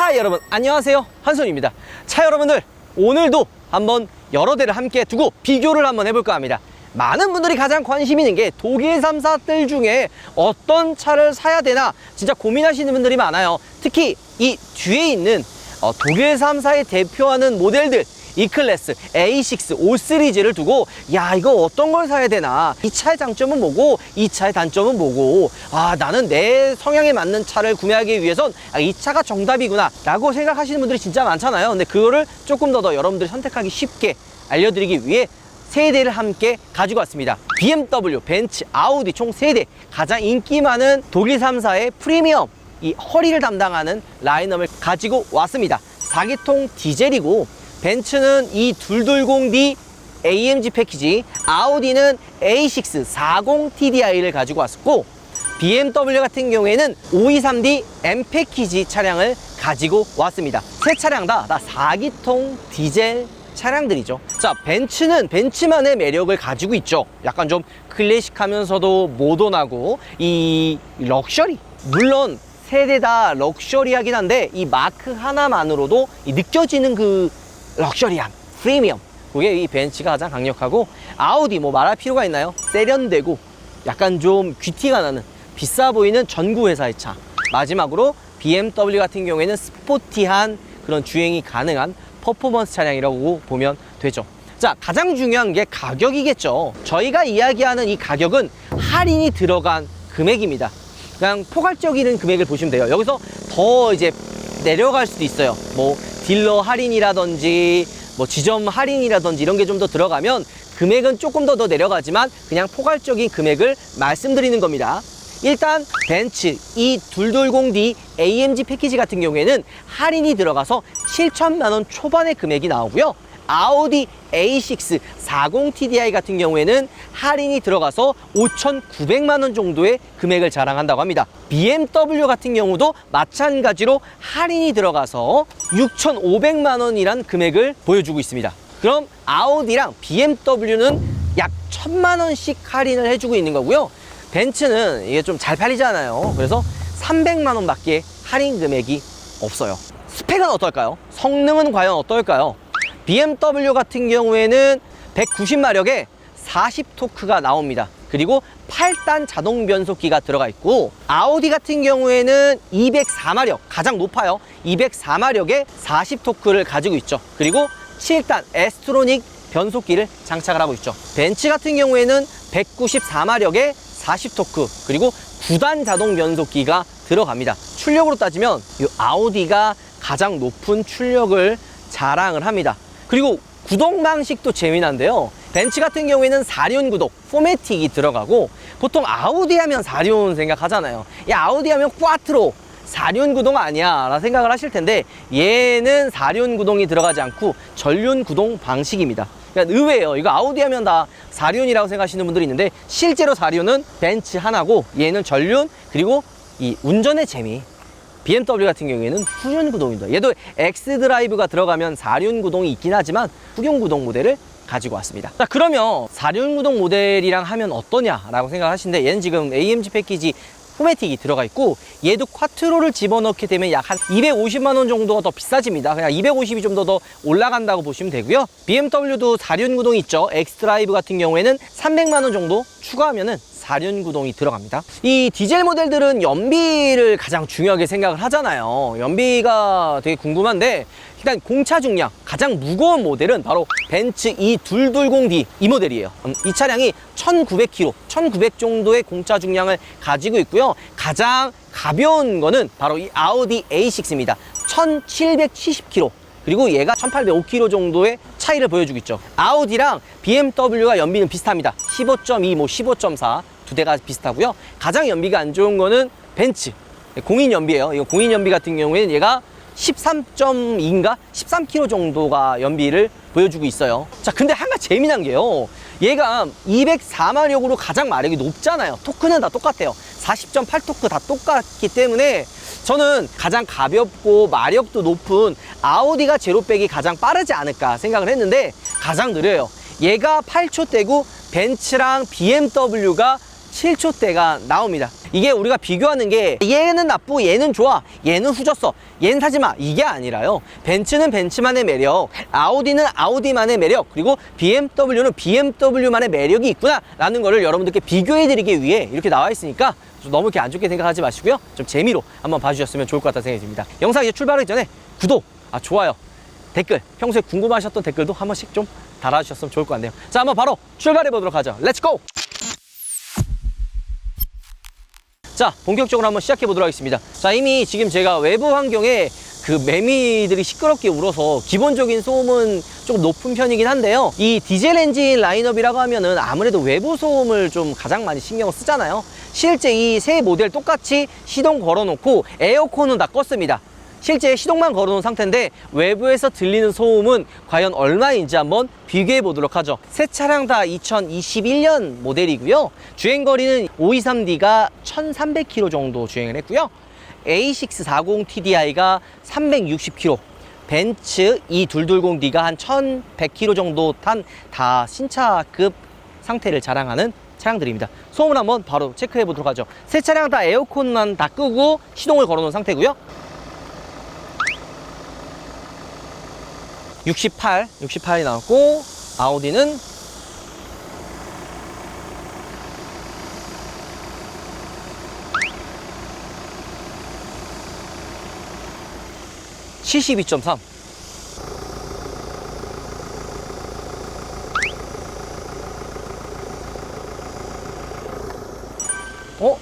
자, 여러분 안녕하세요, 한손입니다. 자, 여러분들 오늘도 한번 여러 대를 함께 두고 비교를 한번 해볼까 합니다. 많은 분들이 가장 관심 있는 게 독일 3사들 중에 어떤 차를 사야 되나 진짜 고민하시는 분들이 많아요. 특히 이 뒤에 있는 독일 3사의 대표하는 모델들 E클래스, A6, 5 시리즈를 두고 야, 이거 어떤 걸 사야 되나, 이 차의 장점은 뭐고 이 차의 단점은 뭐고, 나는 내 성향에 맞는 차를 구매하기 위해선 이 차가 정답이구나 라고 생각하시는 분들이 진짜 많잖아요. 근데 그거를 조금 더 여러분들이 선택하기 쉽게 알려드리기 위해 세 대를 함께 가지고 왔습니다. BMW, 벤츠, 아우디 총 3대 가장 인기 많은 독일 3사의 프리미엄, 이 허리를 담당하는 라인업을 가지고 왔습니다. 4기통 디젤이고 벤츠는 이 220D AMG 패키지, 아우디는 A6 40TDI를 가지고 왔었고, BMW 같은 경우에는 523D M 패키지 차량을 가지고 왔습니다. 세 차량 다 4기통 디젤 차량들이죠. 자, 벤츠는 벤츠만의 매력을 가지고 있죠. 약간 좀 클래식하면서도 모던하고 이 럭셔리, 물론 세대 다 럭셔리하긴 한데 이 마크 하나만으로도 느껴지는 그 럭셔리함, 프리미엄, 그게 이 벤츠가 가장 강력하고, 아우디 뭐 말할 필요가 있나요? 세련되고 약간 좀 귀티가 나는 비싸 보이는 전구 회사의 차. 마지막으로 BMW 같은 경우에는 스포티한 그런 주행이 가능한 퍼포먼스 차량이라고 보면 되죠. 자, 가장 중요한 게 가격이겠죠. 저희가 이야기하는 이 가격은 할인이 들어간 금액입니다. 그냥 포괄적인 금액을 보시면 돼요. 여기서 더 이제 내려갈 수도 있어요. 뭐 딜러 할인이라든지 뭐 지점 할인이라든지 이런 게 좀 더 들어가면 금액은 조금 더 내려가지만 그냥 포괄적인 금액을 말씀드리는 겁니다. 일단 벤츠 이 220D AMG 패키지 같은 경우에는 할인이 들어가서 7천만 원 초반의 금액이 나오고요. 아우디 A6 40TDI 같은 경우에는 할인이 들어가서 5,900만 원 정도의 금액을 자랑한다고 합니다. BMW 같은 경우도 마찬가지로 할인이 들어가서 6,500만 원이란 금액을 보여주고 있습니다. 그럼 아우디랑 BMW는 약 1,000만 원씩 할인을 해주고 있는 거고요. 벤츠는 이게 좀 잘 팔리잖아요. 그래서 300만 원밖에 할인 금액이 없어요. 스펙은 어떨까요? 성능은 과연 어떨까요? BMW 같은 경우에는 190마력에 40토크가 나옵니다. 그리고 8단 자동 변속기가 들어가 있고, 아우디 같은 경우에는 204마력, 가장 높아요. 204마력에 40토크를 가지고 있죠. 그리고 7단 에스트로닉 변속기를 장착을 하고 있죠. 벤츠 같은 경우에는 194마력에 40토크, 그리고 9단 자동 변속기가 들어갑니다. 출력으로 따지면 이 아우디가 가장 높은 출력을 자랑을 합니다. 그리고 구동 방식도 재미난데요. 벤츠 같은 경우에는 4륜 구동, 포매틱이 들어가고, 보통 아우디 하면 4륜 생각하잖아요. 야, 아우디 하면 꽈트로, 4륜 구동 아니야 라는 생각을 하실 텐데, 얘는 4륜 구동이 들어가지 않고 전륜 구동 방식입니다. 그러니까 의외예요. 이거 아우디 하면 다 4륜이라고 생각하시는 분들이 있는데, 실제로 4륜은 벤츠 하나고 얘는 전륜, 그리고 이 운전의 재미, BMW 같은 경우에는 후륜 구동입니다. 얘도 X드라이브가 들어가면 4륜 구동이 있긴 하지만 후륜 구동 모델을 가지고 왔습니다. 자, 그러면 4륜 구동 모델이랑 하면 어떠냐라고 생각하시는데, 얘는 지금 AMG 패키지 포매틱이 들어가 있고, 얘도 쿼트로를 집어넣게 되면 약 한 250만 원 정도가 더 비싸집니다. 그냥 250이 좀 더 올라간다고 보시면 되고요. BMW도 4륜 구동이 있죠. X드라이브 같은 경우에는 300만 원 정도 추가하면은 4륜 구동이 들어갑니다. 이 디젤 모델들은 연비를 가장 중요하게 생각을 하잖아요. 연비가 되게 궁금한데, 일단 공차 중량 가장 무거운 모델은 바로 벤츠 이 220D 이 모델이에요. 이 차량이 1900kg, 1900 정도의 공차 중량을 가지고 있고요. 가장 가벼운 거는 바로 이 아우디 A6입니다. 1770kg. 그리고 얘가 1805kg 정도의 차이를 보여주고 있죠. 아우디랑 BMW가 연비는 비슷합니다. 15.2, 뭐 15.4 두 대가 비슷하고요. 가장 연비가 안 좋은 거는 벤츠 공인 연비예요. 이거 공인 연비 같은 경우에는 얘가 13.2인가 13kg 정도가 연비를 보여주고 있어요. 자, 근데 한 가지 재미난 게요, 얘가 204마력으로 가장 마력이 높잖아요. 토크는 다 똑같아요. 40.8토크 다 똑같기 때문에 저는 가장 가볍고 마력도 높은 아우디가 제로백이 가장 빠르지 않을까 생각을 했는데, 가장 느려요. 얘가 8초대고 벤츠랑 BMW가 7초대가 나옵니다. 이게 우리가 비교하는 게 얘는 나쁘고 얘는 좋아, 얘는 후졌어, 얘는 사지마, 이게 아니라요. 벤츠는 벤츠만의 매력, 아우디는 아우디만의 매력, 그리고 BMW는 BMW만의 매력이 있구나 라는 거를 여러분들께 비교해 드리기 위해 이렇게 나와 있으니까 너무 이렇게 안 좋게 생각하지 마시고요, 좀 재미로 한번 봐주셨으면 좋을 것 같다는 생각이 듭니다. 영상 이제 출발하기 전에 구독, 좋아요, 댓글, 평소에 궁금하셨던 댓글도 한 번씩 좀 달아주셨으면 좋을 것 같네요. 자, 한번 바로 출발해 보도록 하죠. 렛츠고! 자, 본격적으로 한번 시작해 보도록 하겠습니다. 자, 이미 지금 제가 외부 환경에 그 매미들이 시끄럽게 울어서 기본적인 소음은 좀 높은 편이긴 한데요. 이 디젤 엔진 라인업이라고 하면은 아무래도 외부 소음을 좀 가장 많이 신경을 쓰잖아요. 실제 이 세 모델 똑같이 시동 걸어놓고 에어컨은 다 껐습니다. 실제 시동만 걸어놓은 상태인데 외부에서 들리는 소음은 과연 얼마인지 한번 비교해 보도록 하죠. 새 차량 다 2021년 모델이고요. 주행거리는 523D가 1300km 정도 주행을 했고요. A640TDI가 360km, 벤츠 E220D가 한 1100km 정도 탄 다 신차급 상태를 자랑하는 차량들입니다. 소음을 한번 바로 체크해 보도록 하죠. 새 차량 다 에어컨만 다 끄고 시동을 걸어 놓은 상태고요. 68이 나왔고, 아우디는 72.3.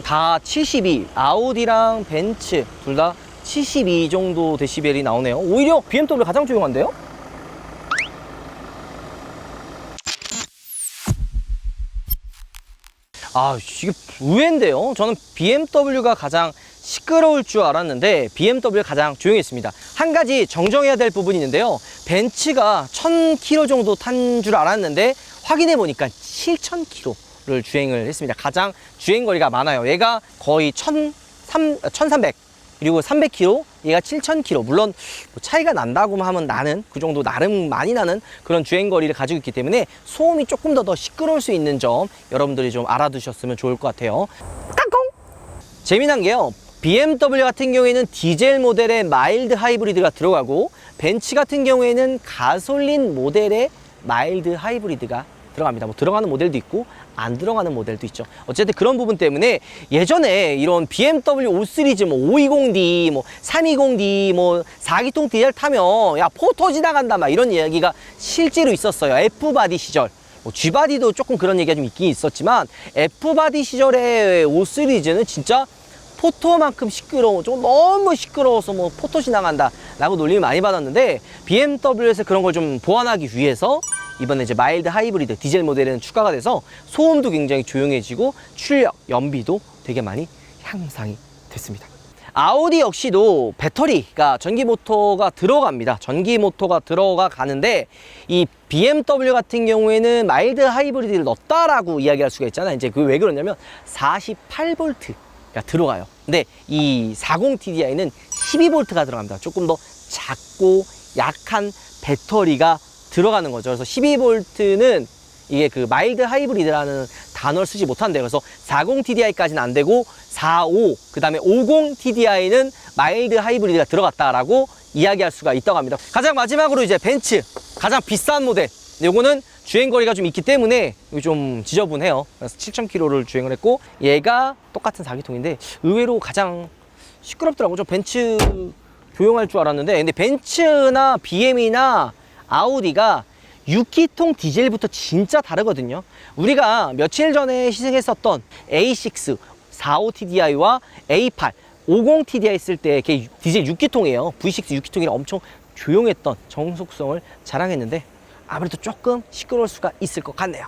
다 72. 아우디랑 벤츠 둘 다 72 정도 데시벨이 나오네요. 오히려 BMW 가장 조용한데요? 이게 의외인데요. 저는 BMW가 가장 시끄러울 줄 알았는데 BMW가 가장 조용했습니다. 한 가지 정정해야 될 부분이 있는데요. 벤츠가 1000km 정도 탄 줄 알았는데 확인해 보니까 7000km를 주행을 했습니다. 가장 주행거리가 많아요. 얘가 거의 1300, 그리고 300km, 얘가 7000km. 물론 뭐 차이가 난다고 하면 나는 그 정도 나름 많이 나는 그런 주행거리를 가지고 있기 때문에 소음이 조금 더 시끄러울 수 있는 점 여러분들이 좀 알아두셨으면 좋을 것 같아요. 깡콩! 재미난 게요, BMW 같은 경우에는 디젤 모델의 마일드 하이브리드가 들어가고, 벤츠 같은 경우에는 가솔린 모델의 마일드 하이브리드가 들어갑니다. 뭐 들어가는 모델도 있고 안 들어가는 모델도 있죠. 어쨌든 그런 부분 때문에 예전에 이런 BMW 5 시리즈 뭐 520D, 뭐 320D, 뭐 4기통 디젤 타면 야 포토 지나간다 막 이런 이야기가 실제로 있었어요. F바디 시절. 뭐 G바디도 조금 그런 얘기가 좀 있긴 있었지만 F바디 시절의 5 시리즈는 진짜 포토만큼 시끄러워, 좀 너무 시끄러워서 뭐 포토 지나간다 라고 놀림을 많이 받았는데, BMW에서 그런 걸 좀 보완하기 위해서 이번에 이제 마일드 하이브리드 디젤 모델에는 추가가 돼서 소음도 굉장히 조용해지고 출력, 연비도 되게 많이 향상이 됐습니다. 아우디 역시도 배터리가 전기 모터가 들어갑니다. 전기 모터가 가는데 이 BMW 같은 경우에는 마일드 하이브리드를 넣었다라고 이야기할 수가 있잖아요. 이제 그게 왜 그러냐면 48V가 들어가요. 근데 이 40TDI는 12V가 들어갑니다. 조금 더 작고 약한 배터리가 들어가는 거죠. 그래서 12V는 이게 그 마일드 하이브리드라는 단어를 쓰지 못한대요. 그래서 40TDI까지는 안 되고 45, 그 다음에 50TDI는 마일드 하이브리드가 들어갔다라고 이야기할 수가 있다고 합니다. 가장 마지막으로 이제 벤츠 가장 비싼 모델, 요거는 주행거리가 좀 있기 때문에 좀 지저분해요. 그래서 7000km를 주행을 했고, 얘가 똑같은 4기통인데 의외로 가장 시끄럽더라고요. 좀 벤츠 조용할 줄 알았는데, 근데 벤츠나 BM이나 아우디가 6기통 디젤부터 진짜 다르거든요. 우리가 며칠 전에 시승했었던 A6 45TDI와 A8 50TDI 쓸 때 걔 디젤 6기통이에요. V6 6기통이라 엄청 조용했던 정속성을 자랑했는데 아무래도 조금 시끄러울 수가 있을 것 같네요.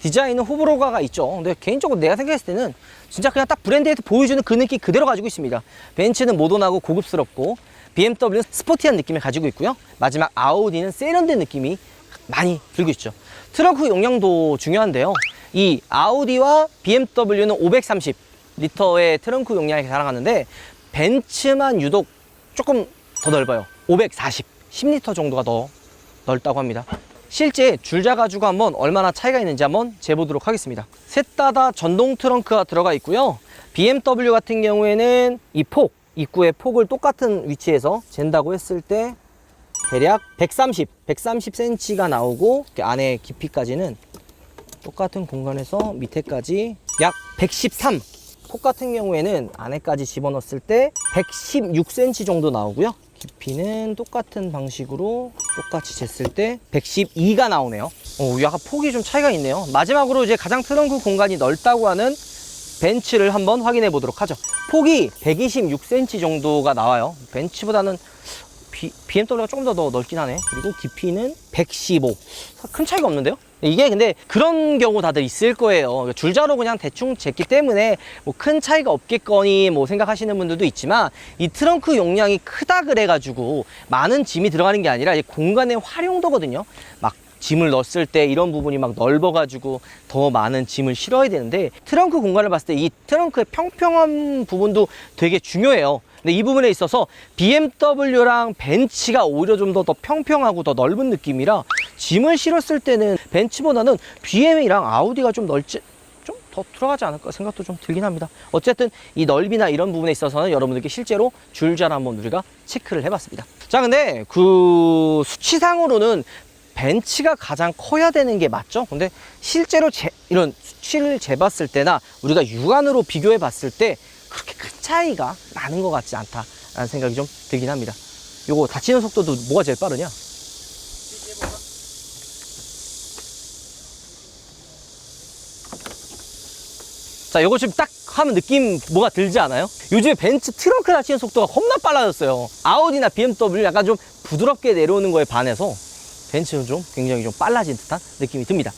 디자인은 호불호가 있죠. 근데 개인적으로 내가 생각했을 때는 진짜 그냥 딱 브랜드에서 보여주는 그 느낌 그대로 가지고 있습니다. 벤츠는 모던하고 고급스럽고, BMW는 스포티한 느낌을 가지고 있고요. 마지막 아우디는 세련된 느낌이 많이 들고 있죠. 트렁크 용량도 중요한데요. 이 아우디와 BMW는 530리터의 트렁크 용량을 자랑하는데, 벤츠만 유독 조금 더 넓어요. 540, 10리터 정도가 더 넓다고 합니다. 실제 줄자 가지고 한번 얼마나 차이가 있는지 한번 재보도록 하겠습니다. 셋 다 전동 트렁크가 들어가 있고요. BMW 같은 경우에는 이 폭, 입구의 폭을 똑같은 위치에서 잰다고 했을 때 대략 130cm가 나오고 안에 깊이까지는 똑같은 공간에서 밑에까지 약 113. 폭 같은 경우에는 안에까지 집어넣었을 때 116cm 정도 나오고요. 깊이는 똑같은 방식으로 똑같이 쟀을 때 112가 나오네요. 약간 폭이 좀 차이가 있네요. 마지막으로 이제 가장 트렁크 공간이 넓다고 하는 벤츠를 한번 확인해 보도록 하죠. 폭이 126cm 정도가 나와요. 벤츠보다는 BMW가 조금 더 넓긴 하네. 그리고 깊이는 115. 큰 차이가 없는데요? 이게 근데 그런 경우 다들 있을 거예요. 줄자로 그냥 대충 쟀기 때문에 뭐 큰 차이가 없겠거니 뭐 생각하시는 분들도 있지만, 이 트렁크 용량이 크다 그래가지고 많은 짐이 들어가는 게 아니라 이 공간의 활용도거든요. 막 짐을 넣었을 때 이런 부분이 막 넓어가지고 더 많은 짐을 실어야 되는데, 트렁크 공간을 봤을 때 이 트렁크의 평평한 부분도 되게 중요해요. 근데 이 부분에 있어서 BMW랑 벤츠가 오히려 좀 더 평평하고 더 넓은 느낌이라 짐을 실었을 때는 벤츠보다는 BM이랑 아우디가 좀 더 들어가지 않을까 생각도 좀 들긴 합니다. 어쨌든 이 넓이나 이런 부분에 있어서는 여러분들께 실제로 줄자를 한번 우리가 체크를 해봤습니다. 자, 근데 그 수치상으로는 벤츠가 가장 커야 되는 게 맞죠? 근데 실제로 이런 수치를 재봤을 때나 우리가 육안으로 비교해 봤을 때 그렇게 큰 차이가 나는 것 같지 않다라는 생각이 좀 들긴 합니다. 요거 닫히는 속도도 뭐가 제일 빠르냐? 자, 요거 지금 딱 하면 느낌 뭐가 들지 않아요? 요즘에 벤츠 트렁크 닫히는 속도가 겁나 빨라졌어요. 아우디나 BMW 약간 좀 부드럽게 내려오는 거에 반해서 벤츠는 좀 굉장히 좀 빨라진 듯한 느낌이 듭니다.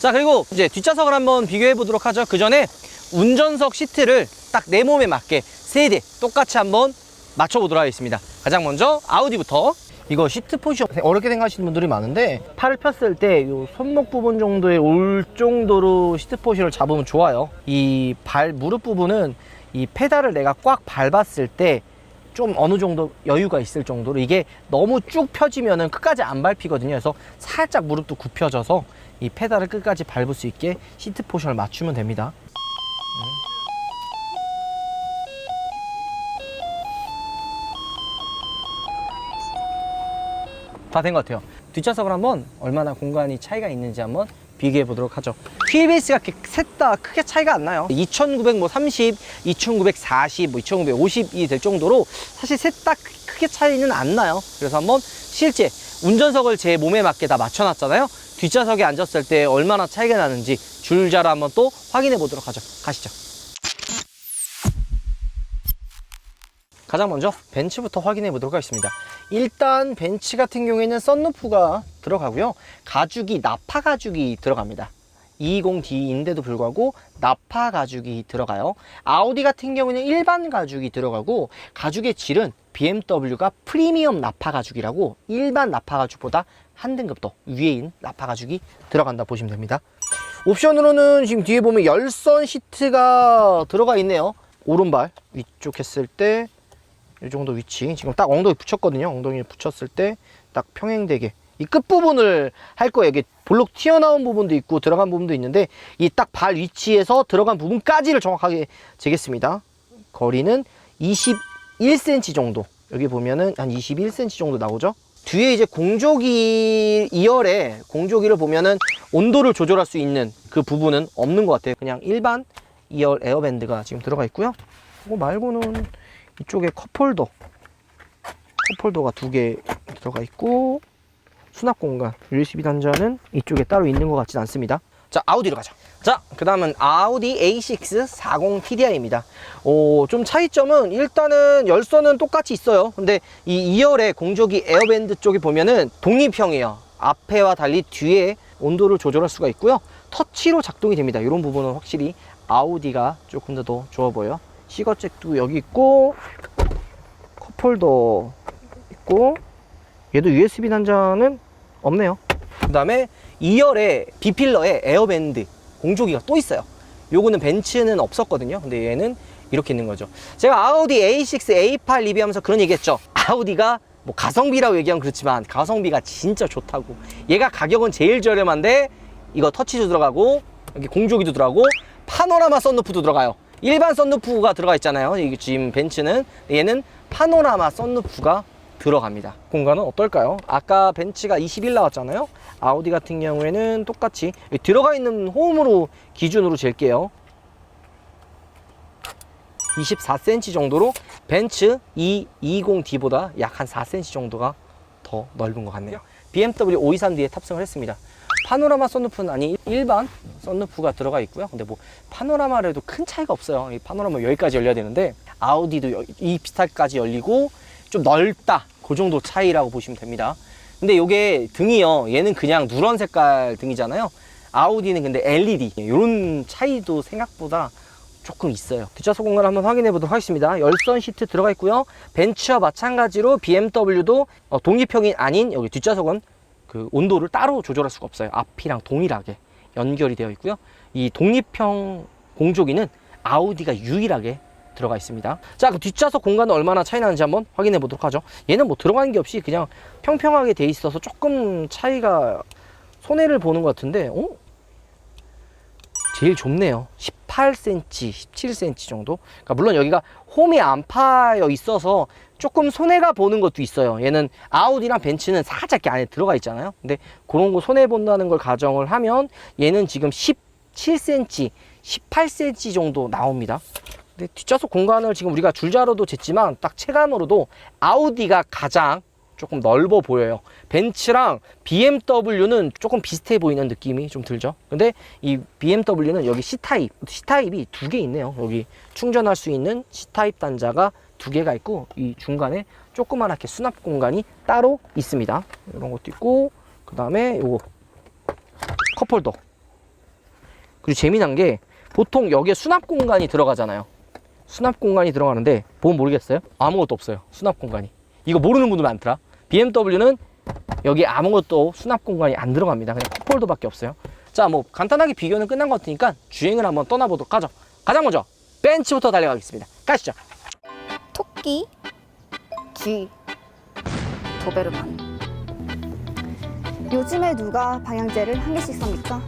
자, 그리고 이제 뒷좌석을 한번 비교해 보도록 하죠. 그 전에 운전석 시트를 딱 내 몸에 맞게 3대 똑같이 한번 맞춰 보도록 하겠습니다. 가장 먼저 아우디부터. 이거 시트 포지션 어렵게 생각하시는 분들이 많은데, 팔을 폈을 때 이 손목 부분 정도에 올 정도로 시트 포지션을 잡으면 좋아요. 이 무릎 부분은 이 페달을 내가 꽉 밟았을 때 좀 어느 정도 여유가 있을 정도로, 이게 너무 쭉 펴지면은 끝까지 안 밟히거든요. 그래서 살짝 무릎도 굽혀져서 이 페달을 끝까지 밟을 수 있게 시트 포지션을 맞추면 됩니다. 다 된 것 같아요. 뒷좌석을 한번 얼마나 공간이 차이가 있는지 한번 비교해 보도록 하죠. 휠베이스가 셋 다 크게 차이가 안 나요. 2930, 2940, 2950이 될 정도로 사실 셋 다 크게 차이는 안 나요. 그래서 한번 실제 운전석을 제 몸에 맞게 다 맞춰놨잖아요. 뒷좌석에 앉았을 때 얼마나 차이가 나는지 줄자로 한번 또 확인해 보도록 하죠. 가시죠. 가장 먼저 벤츠부터 확인해 보도록 하겠습니다. 일단 벤츠 같은 경우에는 썬루프가 들어가고요. 가죽이 나파 가죽이 들어갑니다. 220D인데도 불구하고 나파 가죽이 들어가요. 아우디 같은 경우에는 일반 가죽이 들어가고, 가죽의 질은 BMW가 프리미엄 나파 가죽이라고 일반 나파 가죽보다 한 등급 더 위에인 나파 가죽이 들어간다 보시면 됩니다. 옵션으로는 지금 뒤에 보면 열선 시트가 들어가 있네요. 오른발 위쪽 했을 때 이 정도 위치, 지금 딱 엉덩이 붙였거든요. 엉덩이를 붙였을 때 딱 평행되게 이 끝부분을 할 거예요. 이게 볼록 튀어나온 부분도 있고 들어간 부분도 있는데, 이 딱 발 위치에서 들어간 부분까지를 정확하게 재겠습니다. 거리는 21cm 정도, 여기 보면은 한 21cm 정도 나오죠. 뒤에 이제 공조기 2열에 공조기를 보면은 온도를 조절할 수 있는 그 부분은 없는 것 같아요. 그냥 일반 2열 에어밴드가 지금 들어가 있고요. 그거 말고는 이쪽에 컵홀더가 2개 들어가 있고, 수납 공간 USB 단자는 이쪽에 따로 있는 것 같진 않습니다. 자, 아우디로 가죠. 자, 그 다음은 아우디 A6 40 TDI입니다. 좀 차이점은 일단은 열선은 똑같이 있어요. 근데 이 2열의 공조기 에어밴드 쪽에 보면은 독립형이에요. 앞에와 달리 뒤에 온도를 조절할 수가 있고요. 터치로 작동이 됩니다. 이런 부분은 확실히 아우디가 조금 더 좋아 보여요. 시거잭도 여기 있고, 컵홀더 있고, 얘도 USB 단자는 없네요. 그 다음에 2열에 B필러에 에어밴드 공조기가 또 있어요. 요거는 벤츠는 없었거든요. 근데 얘는 이렇게 있는 거죠. 제가 아우디 A6, A8 리뷰하면서 그런 얘기 했죠. 아우디가 뭐 가성비라고 얘기하면 그렇지만 가성비가 진짜 좋다고. 얘가 가격은 제일 저렴한데 이거 터치도 들어가고 여기 공조기도 들어가고 파노라마 썬루프도 들어가요. 일반 썬루프가 들어가 있잖아요. 이 지금 벤츠는. 얘는 파노라마 썬루프가 들어갑니다. 공간은 어떨까요? 아까 벤츠가 21 나왔잖아요. 아우디 같은 경우에는 똑같이 들어가 있는 홈으로 기준으로 잴게요. 24cm 정도로 벤츠 220D보다 약 한 4cm 정도가 더 넓은 것 같네요. BMW 523D에 탑승을 했습니다. 파노라마 썬루프는 아닌 일반 썬루프가 들어가 있고요. 근데 뭐 파노라마라도 큰 차이가 없어요. 이 파노라마 여기까지 열려야 되는데 아우디도 이 비슷하게까지 열리고 좀 넓다. 그 정도 차이라고 보시면 됩니다. 근데 요게 등이요. 얘는 그냥 누런 색깔 등이잖아요. 아우디는 근데 LED. 이런 차이도 생각보다 조금 있어요. 뒷좌석 공간을 한번 확인해 보도록 하겠습니다. 열선 시트 들어가 있고요. 벤츠와 마찬가지로 BMW도 독립형이 아닌 여기 뒷좌석은 그 온도를 따로 조절할 수가 없어요. 앞이랑 동일하게 연결이 되어 있고요. 이 독립형 공조기는 아우디가 유일하게 들어가 있습니다. 자, 그 뒷좌석 공간은 얼마나 차이 나는지 한번 확인해 보도록 하죠. 얘는 뭐 들어가는 게 없이 그냥 평평하게 돼 있어서 조금 차이가 손해를 보는 것 같은데, 제일 좁네요. 18cm, 17cm 정도. 그러니까 물론 여기가 홈이 안 파여 있어서 조금 손해가 보는 것도 있어요. 얘는 아우디랑 벤츠는 살짝 이렇게 안에 들어가 있잖아요. 근데 그런 거 손해 본다는 걸 가정을 하면 얘는 지금 17cm, 18cm 정도 나옵니다. 근데 뒷좌석 공간을 지금 우리가 줄자로도 쟀지만 딱 체감으로도 아우디가 가장 조금 넓어 보여요. 벤츠랑 BMW는 조금 비슷해 보이는 느낌이 좀 들죠. 근데 이 BMW는 여기 C타입이 두 개 있네요. 여기 충전할 수 있는 C타입 단자가 두 개가 있고 이 중간에 조그만하게 수납 공간이 따로 있습니다. 이런 것도 있고 그 다음에 요거 컵홀더. 그리고 재미난 게 보통 여기에 수납 공간이 들어가잖아요. 수납 공간이 들어가는데 보면 모르겠어요? 아무것도 없어요. 수납 공간이. 이거 모르는 분들 많더라. BMW는 여기 아무것도 수납 공간이 안 들어갑니다. 그냥 컵홀더밖에 없어요. 자, 뭐 간단하게 비교는 끝난 것 같으니까 주행을 한번 떠나보도록 하죠. 가장 먼저 벤츠부터 달려가겠습니다. 가시죠. 토끼, G, 도베르만. 요즘에 누가 방향제를 한 개씩 삽니까?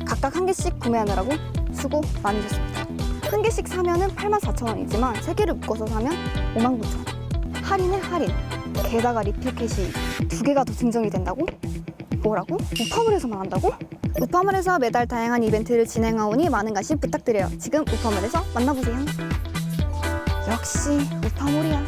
각각 한 개씩 구매하느라고 수고 많으셨습니다. 한 개씩 사면은 84,000원이지만 세 개를 묶어서 사면 59,000원. 할인에 할인. 게다가 리필캣이 두 개가 더 증정이 된다고? 뭐라고? 우파물에서만 한다고? 우파물에서 매달 다양한 이벤트를 진행하오니 많은 관심 부탁드려요. 지금 우파물에서 만나보세요. 역시 우파물이야.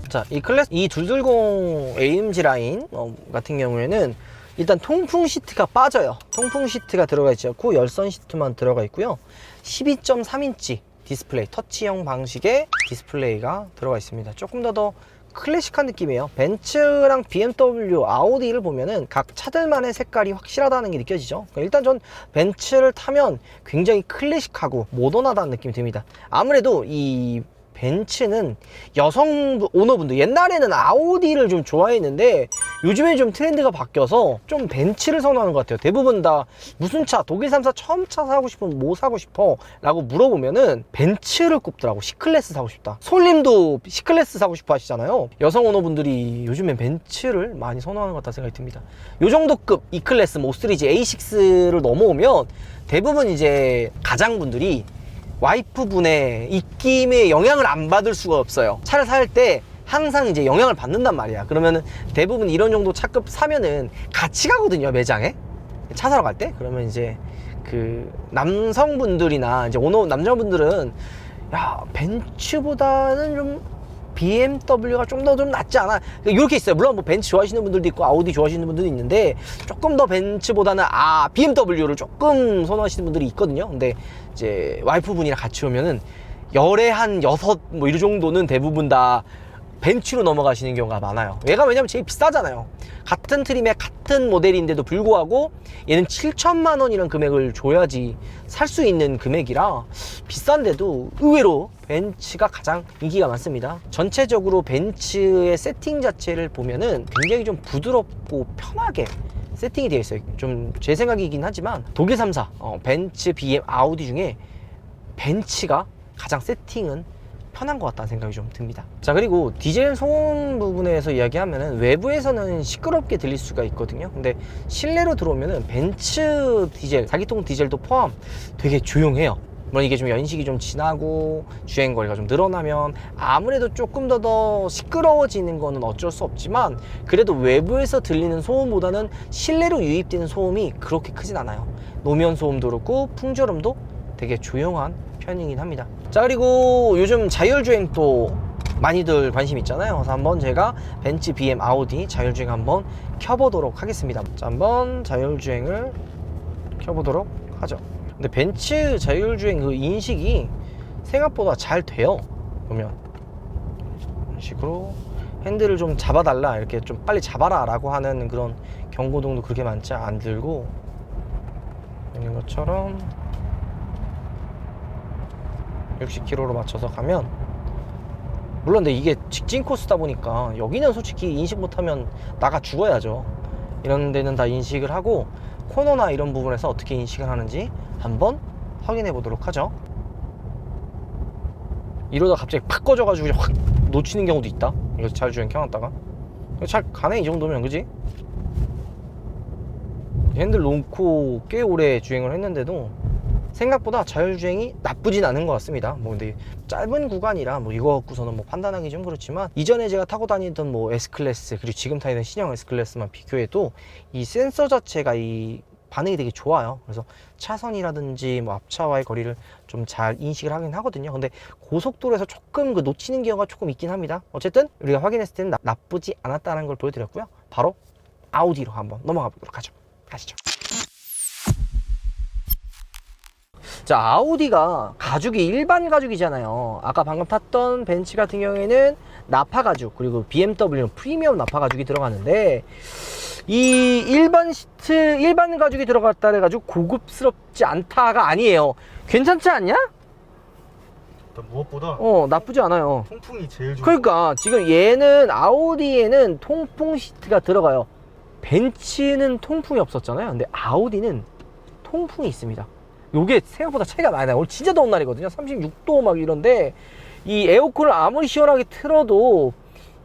자, 이 클래스 220 AMG 라인 같은 경우에는 일단 통풍 시트가 빠져요. 통풍 시트가 들어가 있지 않고 열선 시트만 들어가 있고요. 12.3인치 디스플레이, 터치형 방식의 디스플레이가 들어가 있습니다. 조금 더 클래식한 느낌이에요. 벤츠랑 BMW, 아우디를 보면은 각 차들만의 색깔이 확실하다는 게 느껴지죠. 일단 전 벤츠를 타면 굉장히 클래식하고 모던하다는 느낌이 듭니다. 아무래도 이 벤츠는 여성 오너분들, 옛날에는 아우디를 좀 좋아했는데 요즘에 좀 트렌드가 바뀌어서 좀 벤츠를 선호하는 것 같아요. 대부분 다 무슨 차, 독일 3사 처음 차 사고 싶으면 뭐 사고 싶어? 라고 물어보면은 벤츠를 꼽더라고. C클래스 사고 싶다. 솔님도 C클래스 사고 싶어 하시잖아요. 여성 오너분들이 요즘엔 벤츠를 많이 선호하는 것 같다는 생각이 듭니다. 요 정도급 E클래스, 뭐 3G, A6를 넘어오면 대부분 이제 가장분들이 와이프분의 입김에 영향을 안 받을 수가 없어요. 차를 살 때 항상 이제 영향을 받는단 말이야. 그러면은 대부분 이런 정도 차급 사면은 같이 가거든요, 매장에. 차 사러 갈 때. 그러면 이제 그 남성분들이나 이제 남자분들은 야, 벤츠보다는 좀 BMW가 좀 더 좀 낫지 않아? 이렇게 있어요. 물론 뭐 벤츠 좋아하시는 분들도 있고 아우디 좋아하시는 분들도 있는데 조금 더 벤츠보다는 BMW를 조금 선호하시는 분들이 있거든요. 근데 이제 와이프분이랑 같이 오면은 열에 한 6, 뭐 이 정도는 대부분 다 벤츠로 넘어가시는 경우가 많아요. 얘가 왜냐면 제일 비싸잖아요. 같은 트림의 같은 모델인데도 불구하고 얘는 7천만 원이라는 금액을 줘야지 살 수 있는 금액이라 비싼데도 의외로 벤츠가 가장 인기가 많습니다. 전체적으로 벤츠의 세팅 자체를 보면은 굉장히 좀 부드럽고 편하게 세팅이 되어 있어요. 좀 제 생각이긴 하지만 독일 3사 벤츠, BM, 아우디 중에 벤츠가 가장 세팅은 편한 것 같다는 생각이 좀 듭니다. 자, 그리고 디젤 소음 부분에서 이야기하면은 외부에서는 시끄럽게 들릴 수가 있거든요. 근데 실내로 들어오면은 벤츠 디젤, 4기통 디젤도 포함 되게 조용해요. 물론 이게 좀 연식이 좀 지나고 주행거리가 좀 늘어나면 아무래도 조금 더 시끄러워지는 거는 어쩔 수 없지만, 그래도 외부에서 들리는 소음보다는 실내로 유입되는 소음이 그렇게 크진 않아요. 노면 소음도 그렇고 풍절음도 되게 조용한 편이긴 합니다. 자, 그리고 요즘 자율주행 또 많이들 관심 있잖아요. 그래서 한번 제가 벤츠, BM, 아우디 자율주행 한번 켜보도록 하겠습니다. 자, 한번 자율주행을 켜보도록 하죠. 근데 벤츠 자율주행 그 인식이 생각보다 잘 돼요. 보면 이런 식으로 핸들을 좀 잡아달라, 이렇게 좀 빨리 잡아라 라고 하는 그런 경고등도 그렇게 많지 안 들고 있는 것처럼 60km로 맞춰서 가면, 물론 근데 이게 직진 코스다 보니까 여기는 솔직히 인식 못하면 나가 죽어야죠. 이런 데는 다 인식을 하고 코너나 이런 부분에서 어떻게 인식을 하는지 한번 확인해 보도록 하죠. 이러다 갑자기 팍 꺼져가지고 그냥 확 놓치는 경우도 있다. 이거 자율주행 켜놨다가 잘 가네 이 정도면. 그지? 핸들 놓고 꽤 오래 주행을 했는데도 생각보다 자율주행이 나쁘진 않은 것 같습니다. 뭐 근데 짧은 구간이라 뭐 이거 갖고서는 뭐 판단하기 좀 그렇지만, 이전에 제가 타고 다니던 뭐 S클래스 그리고 지금 타는 신형 S클래스만 비교해도 이 센서 자체가 이 반응이 되게 좋아요. 그래서 차선이라든지 뭐 앞차와의 거리를 좀 잘 인식을 하긴 하거든요. 근데 고속도로에서 조금 그 놓치는 경우가 조금 있긴 합니다. 어쨌든 우리가 확인했을 때는 나쁘지 않았다는 걸 보여드렸고요. 바로 아우디로 한번 넘어가 보도록 하죠. 가시죠. 자, 아우디가 가죽이 일반 가죽이잖아요. 아까 방금 탔던 벤츠 같은 경우에는 나파 가죽, 그리고 BMW는 프리미엄 나파 가죽이 들어가는데, 이 일반 시트, 일반 가죽이 들어갔다 해가지고 고급스럽지 않다가 아니에요. 괜찮지 않냐? 무엇보다 나쁘지 않아요. 통풍이 제일 좋은. 그러니까 지금 얘는 아우디에는 통풍 시트가 들어가요. 벤츠는 통풍이 없었잖아요. 근데 아우디는 통풍이 있습니다. 요게 생각보다 차이가 많이 나요. 오늘 진짜 더운 날이거든요. 36도 막 이런데 이 에어컨을 아무리 시원하게 틀어도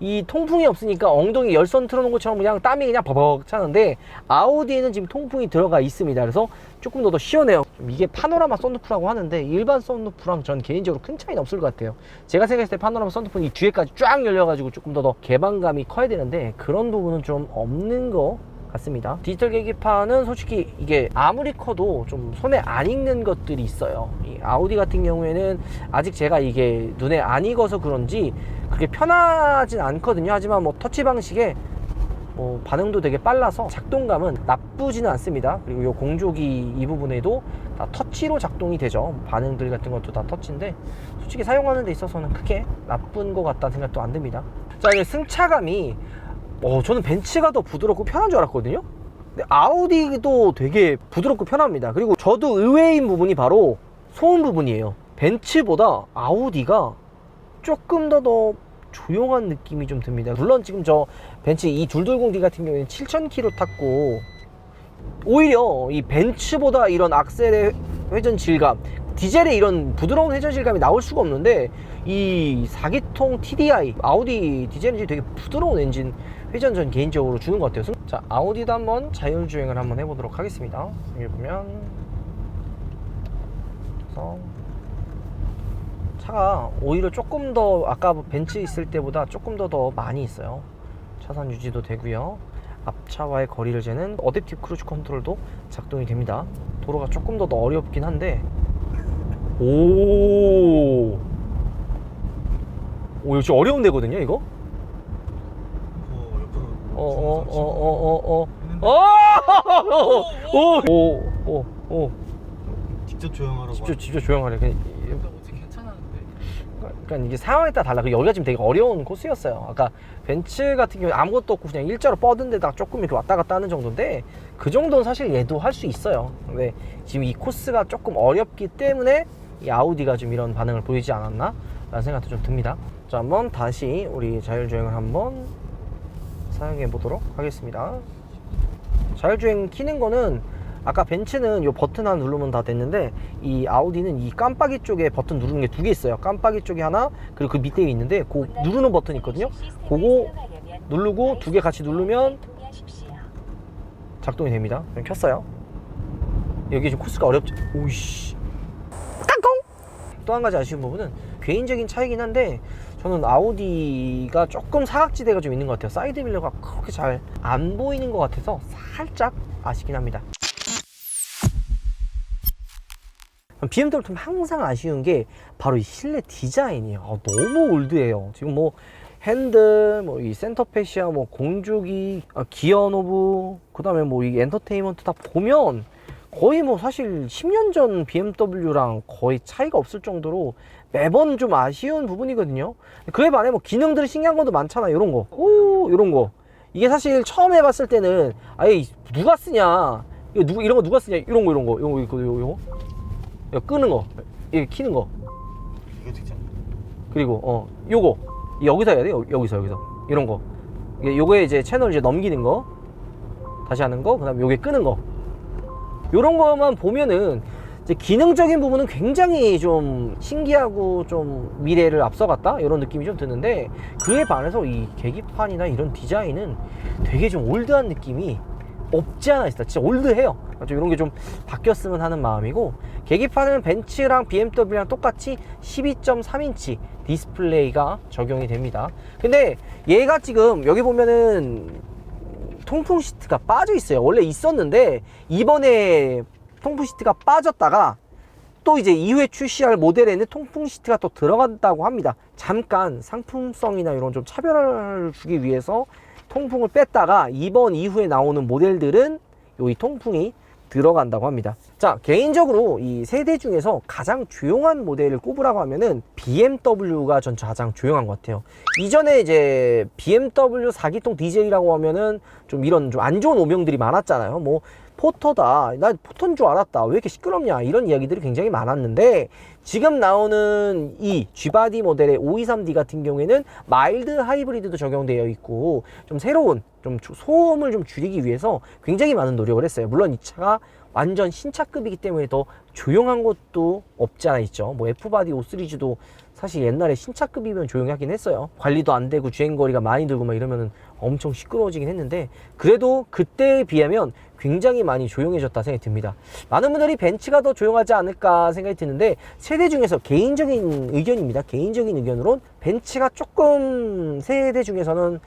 이 통풍이 없으니까 엉덩이 열선 틀어놓은 것처럼 그냥 땀이 그냥 버벅 차는데, 아우디에는 지금 통풍이 들어가 있습니다. 그래서 조금 더 시원해요. 이게 파노라마 썬루프라고 하는데 일반 썬루프랑 전 개인적으로 큰 차이는 없을 것 같아요. 제가 생각했을 때 파노라마 썬루프는 이 뒤에까지 쫙 열려가지고 조금 더 개방감이 커야 되는데 그런 부분은 좀 없는 거 같습니다. 디지털 계기판은 솔직히 이게 아무리 커도 좀 손에 안 익는 것들이 있어요. 이 아우디 같은 경우에는 아직 제가 이게 눈에 안 익어서 그런지 그렇게 편하진 않거든요. 하지만 뭐 터치 방식에 뭐 반응도 되게 빨라서 작동감은 나쁘지는 않습니다. 그리고 요 공조기 이 부분에도 다 터치로 작동이 되죠. 반응들 같은 것도 다 터치인데 솔직히 사용하는 데 있어서는 크게 나쁜 것 같다는 생각도 안 듭니다. 자, 이제 승차감이 저는 벤츠가 더 부드럽고 편한 줄 알았거든요. 근데 아우디도 되게 부드럽고 편합니다. 그리고 저도 의외인 부분이 바로 소음 부분이에요. 벤츠보다 아우디가 조금 더 조용한 느낌이 좀 듭니다. 물론 지금 저 벤츠 이 220D 같은 경우에는 7000km 탔고, 오히려 이 벤츠보다 이런 악셀의 회전 질감, 디젤의 이런 부드러운 회전 질감이 나올 수가 없는데, 이 4기통 TDI 아우디 디젤 되게 부드러운 엔진 회전 전 개인적으로 주는 것 같아요. 자, 아우디도 한번 자율주행을 한번 해보도록 하겠습니다. 여기 보면 그래서 차가 오히려 조금 더 아까 벤츠 있을 때보다 조금 더 많이 있어요. 차선 유지도 되고요. 앞차와의 거리를 재는 어댑티브 크루즈 컨트롤도 작동이 됩니다. 도로가 조금 더 어렵긴 한데, 오, 이거 좀 어려운 데거든요, 이거? 직접 조용하라고. 직접 조용하래. 그러니까 이게 상황에 따라 달라. 여기가 지금 되게 어려운 코스였어요. 아까 벤츠 같은 경우에 아무것도 없고 그냥 일자로 뻗은 데다가 조금 이렇게 왔다 갔다 하는 정도인데, 그 정도는 사실 얘도 할 수 있어요. 근데 지금 이 코스가 조금 어렵기 때문에 이 아우디가 좀 이런 반응을 보이지 않았나 라는 생각도 좀 듭니다. 자, 한번 다시 우리 자율주행을 한번 사용해 보도록 하겠습니다. 자율주행 키는 거는 아까 벤츠는 이 버튼 하나 누르면 다 됐는데 이 아우디는 이 깜빡이 쪽에 버튼 누르는 게 2개 있어요. 깜빡이 쪽에 하나, 그리고 그 밑에 있는데 그 누르는 버튼이 있거든요. 그거 누르고 2개 같이 누르면 작동이 됩니다. 그럼 켰어요. 여기 지금 코스가 어렵죠. 오이씨. 깡콩! 또 한 가지 아쉬운 부분은 개인적인 차이긴 한데 저는 아우디가 조금 사각지대가 좀 있는 것 같아요. 사이드 밀러가 그렇게 잘 안 보이는 것 같아서 살짝 아쉽긴 합니다. BMW는 항상 아쉬운 게 바로 이 실내 디자인이에요. 너무 올드해요. 지금 뭐 핸들, 뭐 이 센터 패시아, 뭐 공조기, 기어 노브, 그 다음에 뭐 이 엔터테인먼트 다 보면 거의 뭐 사실 10년 전 BMW랑 거의 차이가 없을 정도로 매번 좀 아쉬운 부분이거든요. 그에 반해 뭐 기능들이 신기한 것도 많잖아. 요런 거. 오, 요런 거. 이게 사실 처음 해봤을 때는 아예 누가 쓰냐. 이런 거 누가 쓰냐. 이런 거. 요거 끄는 거. 이거 키는 거. 이거 직접. 그리고 요거. 여기서 해야 돼. 여기서. 이런 거. 요거에 이제 채널 이제 넘기는 거. 다시 하는 거. 그다음에 요게 끄는 거. 요런 거만 보면은 이제 기능적인 부분은 굉장히 좀 신기하고 좀 미래를 앞서갔다 이런 느낌이 좀 드는데 그에 반해서 이 계기판이나 이런 디자인은 되게 좀 올드한 느낌이 없지 않아 있다. 진짜 올드해요. 좀 이런 게 좀 바뀌었으면 하는 마음이고, 계기판은 벤츠랑 BMW랑 똑같이 12.3인치 디스플레이가 적용이 됩니다. 근데 얘가 지금 여기 보면은 통풍 시트가 빠져 있어요. 원래 있었는데 이번에 통풍 시트가 빠졌다가 또 이제 이후에 출시할 모델에는 통풍 시트가 또 들어간다고 합니다. 잠깐 상품성이나 이런 좀 차별화를 주기 위해서 통풍을 뺐다가 이번 이후에 나오는 모델들은 이 통풍이 들어간다고 합니다. 자, 개인적으로 이 세대 중에서 가장 조용한 모델을 꼽으라고 하면은 BMW가 전 가장 조용한 것 같아요. 이전에 이제 BMW 4기통 디젤이라고 하면은 좀 이런 좀 안 좋은 오명들이 많았잖아요. 뭐 포터다, 나 포터인 줄 알았다, 왜 이렇게 시끄럽냐, 이런 이야기들이 굉장히 많았는데 지금 나오는 이 G바디 모델의 523D 같은 경우에는 마일드 하이브리드도 적용되어 있고 좀 새로운 좀 소음을 좀 줄이기 위해서 굉장히 많은 노력을 했어요. 물론 이 차가 완전 신차급이기 때문에 더 조용한 것도 없지 않아 있죠. 뭐 F바디 5 시리즈도 사실 옛날에 신차급이면 조용하긴 했어요. 관리도 안 되고 주행거리가 많이 들고 막 이러면은 엄청 시끄러워지긴 했는데 그래도 그때에 비하면 굉장히 많이 조용해졌다 생각이 듭니다. 많은 분들이 벤츠가 더 조용하지 않을까 생각이 드는데 세대 중에서 개인적인 의견입니다. 개인적인 의견으론 벤츠가 조금 세대 중에서는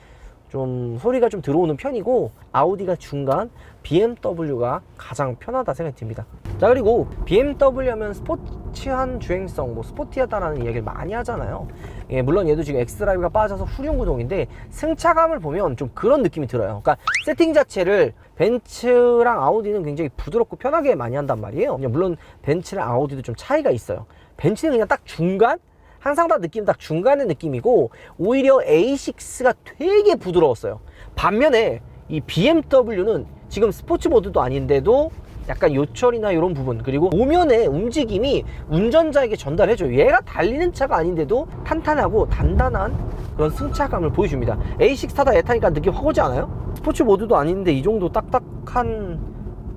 좀 소리가 좀 들어오는 편이고 아우디가 중간, BMW가 가장 편하다 생각이 듭니다. 자, 그리고 BMW 하면 스포츠한 주행성, 뭐 스포티하다라는 이야기를 많이 하잖아요. 예, 물론 얘도 지금 엑스드라이브가 빠져서 후륜 구동인데 승차감을 보면 좀 그런 느낌이 들어요. 그러니까 세팅 자체를 벤츠랑 아우디는 굉장히 부드럽고 편하게 많이 한단 말이에요. 물론 벤츠랑 아우디도 좀 차이가 있어요. 벤츠는 그냥 딱 중간? 항상 다 느낌 딱 중간의 느낌이고 오히려 A6가 되게 부드러웠어요. 반면에 이 BMW는 지금 스포츠 모드도 아닌데도 약간 요철이나 이런 부분, 그리고 도면의 움직임이 운전자에게 전달해줘요. 얘가 달리는 차가 아닌데도 탄탄하고 단단한 그런 승차감을 보여줍니다. A6 타다 얘 타니까 느낌 확 오지 않아요? 스포츠 모드도 아닌데 이 정도 딱딱한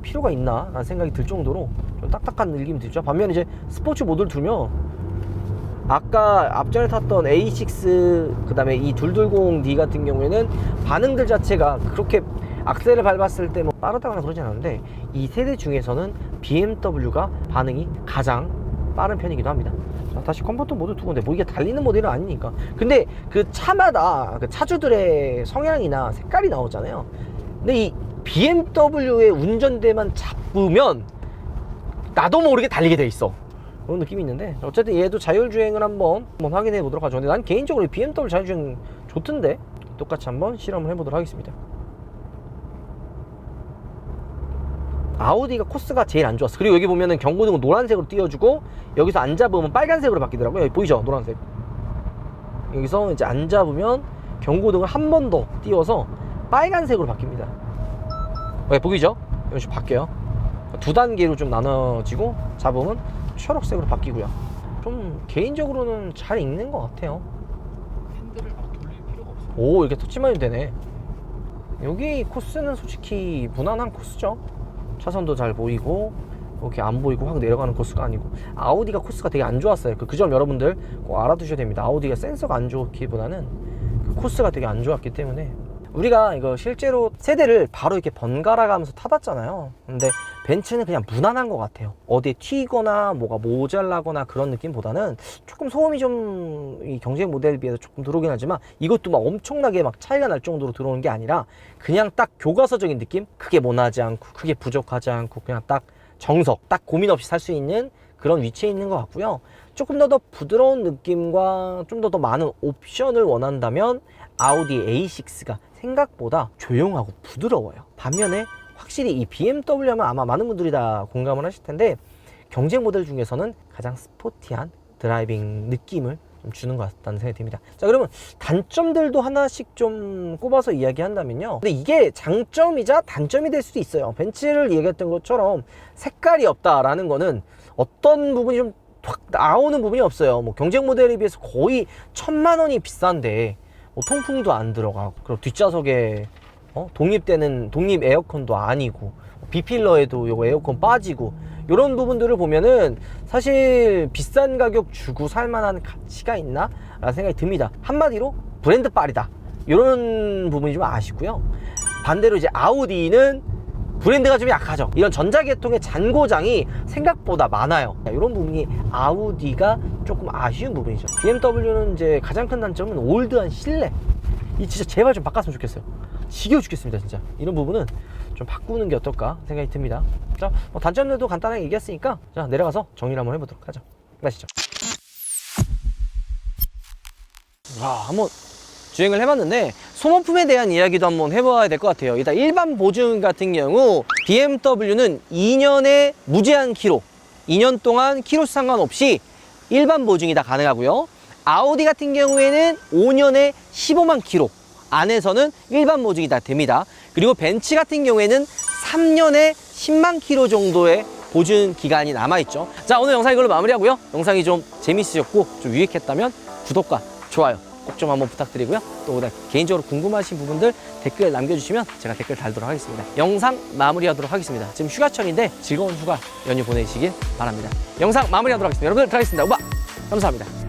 필요가 있나 라는 생각이 들 정도로 좀 딱딱한 느낌이 들죠. 반면에 이제 스포츠 모드를 두면 아까 앞전에 탔던 A6 그 다음에 이 220D 같은 경우에는 반응들 자체가 그렇게 악셀을 밟았을 때 뭐 빠르다거나 그러진 않은데 이 세대 중에서는 BMW가 반응이 가장 빠른 편이기도 합니다. 자, 다시 컴포트 모드 두고, 근데 뭐 이게 달리는 모델은 아니니까. 근데 그 차마다 그 차주들의 성향이나 색깔이 나오잖아요. 근데 이 BMW의 운전대만 잡으면 나도 모르게 달리게 돼 있어. 그런 느낌이 있는데 어쨌든 얘도 자율주행을 한번 확인해 보도록 하죠. 근데 난 개인적으로 BMW 자율주행 좋던데 똑같이 한번 실험을 해보도록 하겠습니다. 아우디가 코스가 제일 안 좋았어. 그리고 여기 보면은 경고등은 노란색으로 띄워주고 여기서 안 잡으면 빨간색으로 바뀌더라고요. 여기 보이죠? 노란색. 여기서 이제 안 잡으면 경고등을 한 번 더 띄워서 빨간색으로 바뀝니다. 여기 보이죠? 이런 식으로 바뀌어요. 두 단계로 좀 나눠지고 잡으면 초록색으로 바뀌고요. 좀 개인적으로는 잘 읽는 것 같아요. 핸들을 막 돌릴 필요가 없어. 오, 이렇게 터치만 해도 되네. 여기 코스는 솔직히 무난한 코스죠. 차선도 잘 보이고 이렇게 안 보이고 확 내려가는 코스가 아니고 아우디가 코스가 되게 안 좋았어요. 그 점 여러분들 꼭 알아두셔야 됩니다. 아우디가 센서가 안 좋기보다는 그 코스가 되게 안 좋았기 때문에 우리가 이거 실제로 세대를 바로 이렇게 번갈아 가면서 타봤잖아요. 근데 벤츠는 그냥 무난한 것 같아요. 어디에 튀거나 뭐가 모자라거나 그런 느낌보다는 조금 소음이 좀 이 경쟁 모델에 비해서 조금 들어오긴 하지만 이것도 막 엄청나게 막 차이가 날 정도로 들어오는 게 아니라 그냥 딱 교과서적인 느낌? 크게 모나지 않고 크게 부족하지 않고 그냥 딱 정석, 딱 고민 없이 살 수 있는 그런 위치에 있는 것 같고요. 조금 더 부드러운 느낌과 좀 더 많은 옵션을 원한다면 아우디 A6가 생각보다 조용하고 부드러워요. 반면에 확실히 이 BMW 하면 아마 많은 분들이 다 공감을 하실 텐데 경쟁 모델 중에서는 가장 스포티한 드라이빙 느낌을 좀 주는 것 같다는 생각이 듭니다. 자, 그러면 단점들도 하나씩 좀 꼽아서 이야기한다면요. 근데 이게 장점이자 단점이 될 수도 있어요. 벤츠를 얘기했던 것처럼 색깔이 없다라는 거는 어떤 부분이 좀 확 나오는 부분이 없어요. 뭐 경쟁 모델에 비해서 거의 1,000만 원이 비싼데 뭐 통풍도 안 들어가고 그리고 뒷좌석에 독립되는 독립 에어컨도 아니고 B필러에도 요거 에어컨 빠지고 이런 부분들을 보면은 사실 비싼 가격 주고 살만한 가치가 있나? 라는 생각이 듭니다. 한마디로 브랜드 빨이다. 이런 부분이 좀 아쉽고요. 반대로 이제 아우디는 브랜드가 좀 약하죠. 이런 전자계통의 잔고장이 생각보다 많아요. 이런 부분이 아우디가 조금 아쉬운 부분이죠. BMW는 이제 가장 큰 단점은 올드한 실내. 이 진짜 제발 좀 바꿨으면 좋겠어요. 지겨워 죽겠습니다, 진짜. 이런 부분은 좀 바꾸는 게 어떨까 생각이 듭니다. 자, 뭐 단점들도 간단하게 얘기했으니까 자, 내려가서 정리를 한번 해보도록 하죠. 가시죠. 와, 한번 주행을 해봤는데 소모품에 대한 이야기도 한번 해봐야 될 것 같아요. 일단 일반 보증 같은 경우 BMW는 2년의 무제한 키로, 2년 동안 키로수 상관없이 일반 보증이 다 가능하고요. 아우디 같은 경우에는 5년에 15만 키로 안에서는 일반 보증이 다 됩니다. 그리고 벤츠 같은 경우에는 3년에 10만 키로 정도의 보증 기간이 남아있죠. 자, 오늘 영상 이걸로 마무리하고요. 영상이 좀 재밌으셨고 좀 유익했다면 구독과 좋아요 꼭 좀 한번 부탁드리고요. 또 개인적으로 궁금하신 부분들 댓글 남겨주시면 제가 댓글 달도록 하겠습니다. 영상 마무리하도록 하겠습니다. 지금 휴가철인데 즐거운 휴가 연휴 보내시길 바랍니다. 영상 마무리하도록 하겠습니다. 여러분들 들어가겠습니다. 우바! 감사합니다.